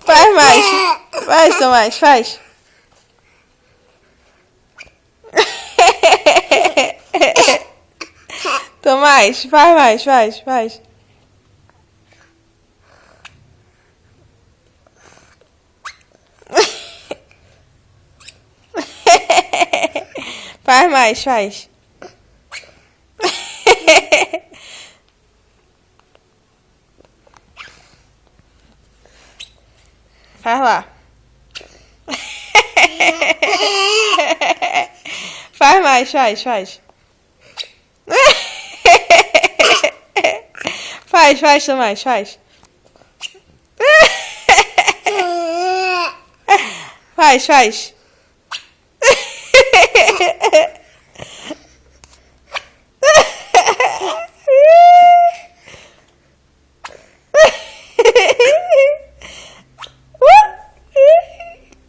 Faz mais. Faz, Tomás, faz. Tomás, faz mais, faz. Faz mais, faz. Faz lá. Faz mais, faz. Faz, Tomás, faz. Faz.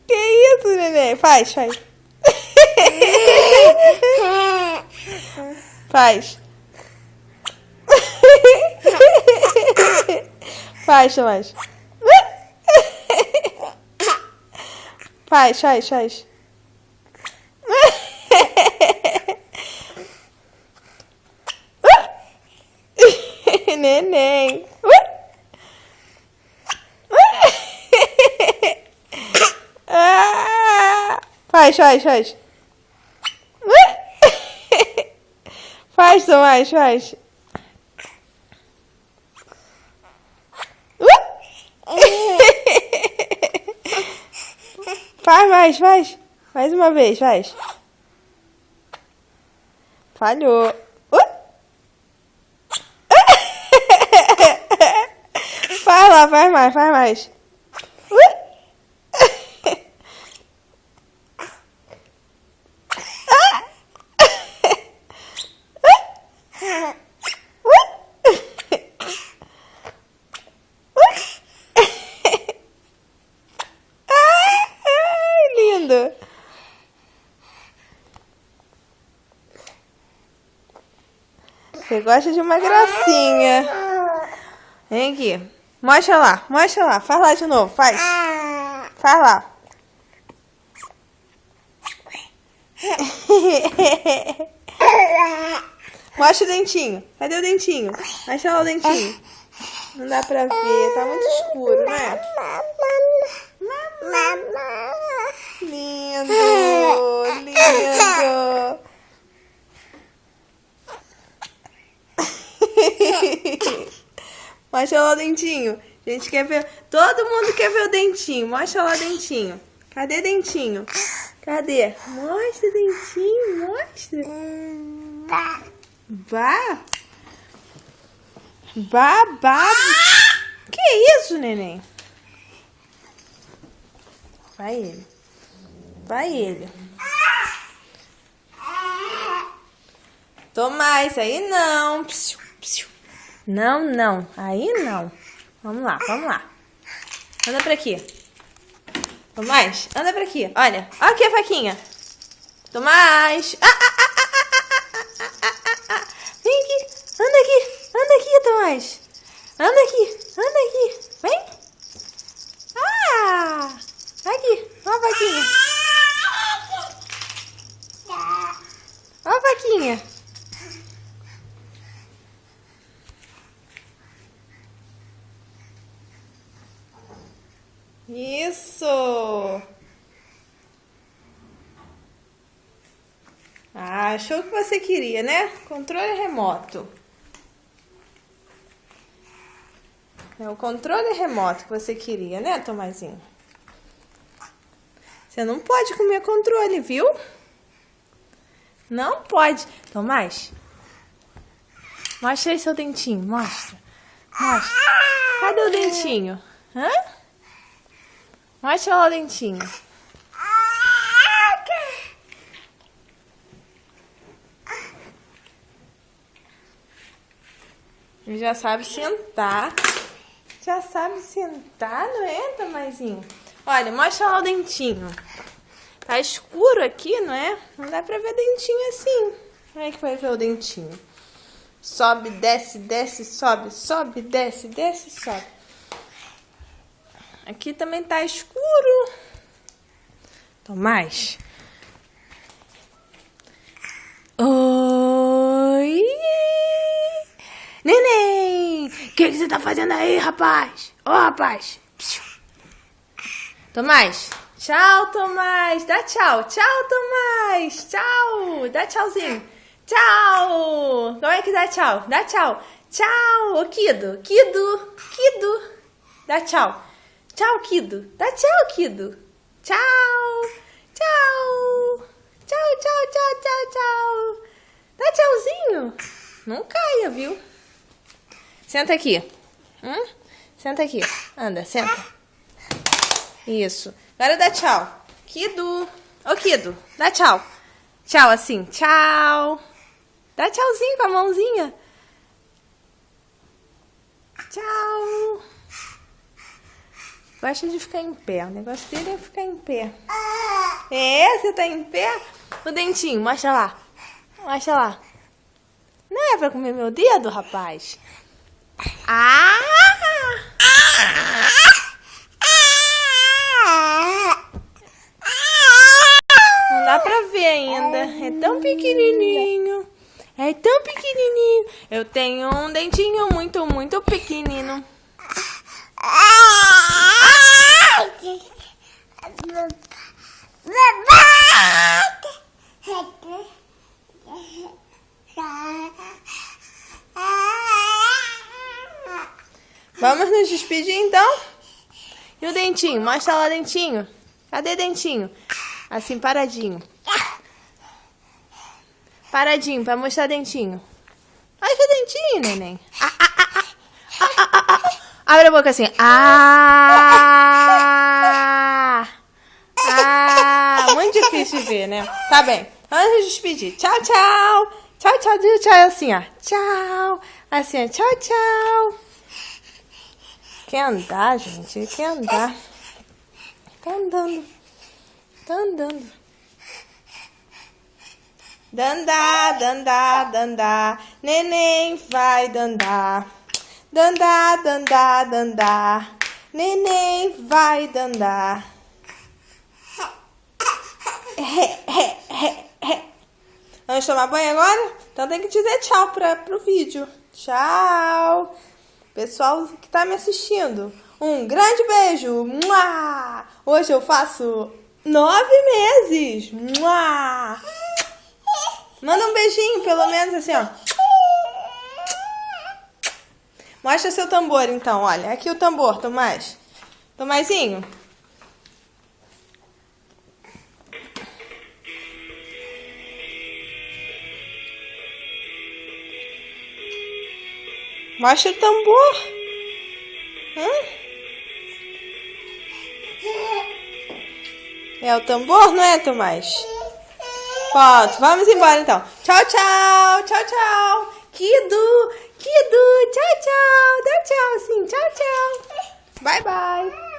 Que isso, neném? Faz. Faz, Tomás. Faz. Neném. Faz. Faz, Tomás, faz. Faz. Mais uma vez, faz. Falhou. Faz lá, faz mais. Lindo. Você gosta de uma gracinha. Vem aqui. Mostra lá. Faz lá de novo, faz. Faz lá. Mostra o dentinho. Cadê o dentinho? Mostra lá o dentinho. Não dá pra ver, tá muito escuro, né? Lindo. Mostra lá o dentinho. A gente quer ver. Todo mundo quer ver o dentinho. Mostra lá o dentinho. Cadê dentinho? Cadê? Mostra o dentinho. Mostra. Babá. Que isso, neném? Vai ele. Tomás, aí não. Não. Aí não. Vamos lá. Anda pra aqui. Tomás, anda pra aqui. Olha aqui a faquinha. Tomás. Vem aqui. Anda aqui, Tomás. Anda aqui. Vem. Aqui. Ó a vaquinha. Isso. Achou o que você queria, né? Controle remoto. É o controle remoto que você queria, né, Tomazinho? Você não pode comer controle, viu? Não pode. Tomás, mostra aí seu dentinho. Mostra. Cadê o dentinho? Mostra lá o dentinho. Ele já sabe sentar. Não é, Tomazinho? Olha, mostra lá o dentinho. Tá escuro aqui, não é? Não dá pra ver dentinho assim. Como é que vai ver o dentinho? Sobe, desce, sobe, desce, sobe. Aqui também tá escuro. Tomás. Oi! Neném! O que você tá fazendo aí, rapaz? Ô, rapaz! Tomás! Tchau, Tomás! Dá tchau! Tchau, Tomás! Tchau! Dá tchauzinho! Tchau! Como é que dá tchau? Dá tchau! Tchau! Ô, Kido! Kido! Kido! Dá tchau! Tchau, Kido! Dá tchau, Kido! Tchau! Tchau! Tchau, tchau, tchau, tchau, tchau! Dá tchauzinho! Não caia, viu? Senta aqui. Senta aqui. Anda, senta. Isso. Agora dá tchau. Kido. Ô, Kido, dá tchau. Tchau assim. Tchau. Dá tchauzinho com a mãozinha. Tchau. Gosta de ficar em pé. O negócio dele é ficar em pé. É? Você tá em pé? O dentinho, mostra lá. Mostra lá. Não é pra comer meu dedo, rapaz? Ah! Não dá pra ver ainda. É tão pequenininho. É tão pequenininho. Eu tenho um dentinho muito, muito pequenino. Vamos nos despedir então? E o dentinho? Mostra lá o dentinho. Cadê dentinho? Assim, paradinho. Paradinho, pra mostrar dentinho. Olha que dentinho, neném. Abre a boca assim. Muito difícil de ver, né? Tá bem. Vamos nos despedir. Tchau, tchau. Tchau, tchau, tchau. Assim, ó. Tchau. Assim, ó. Tchau, tchau. Quer andar, gente? Quer andar. Tá andando. Tá andando. Dandá, dandá, dandá. Neném vai dandar. Dandá, dandá, dandá. Neném vai dandar. Vamos tomar banho agora? Então tem que dizer tchau pro vídeo. Tchau. Pessoal que tá me assistindo, um grande beijo. Mua! Hoje eu faço 9 meses. Mua! Manda um beijinho, pelo menos assim, ó. Mostra seu tambor, então, olha. Aqui o tambor, Tomás. Tomazinho. Mostra o tambor. É o tambor, não é, Tomás? Pronto, vamos embora então. Tchau, tchau. Tchau, tchau. Kido. Kido. Tchau, tchau. Dá tchau, sim. Tchau, tchau. Bye, bye.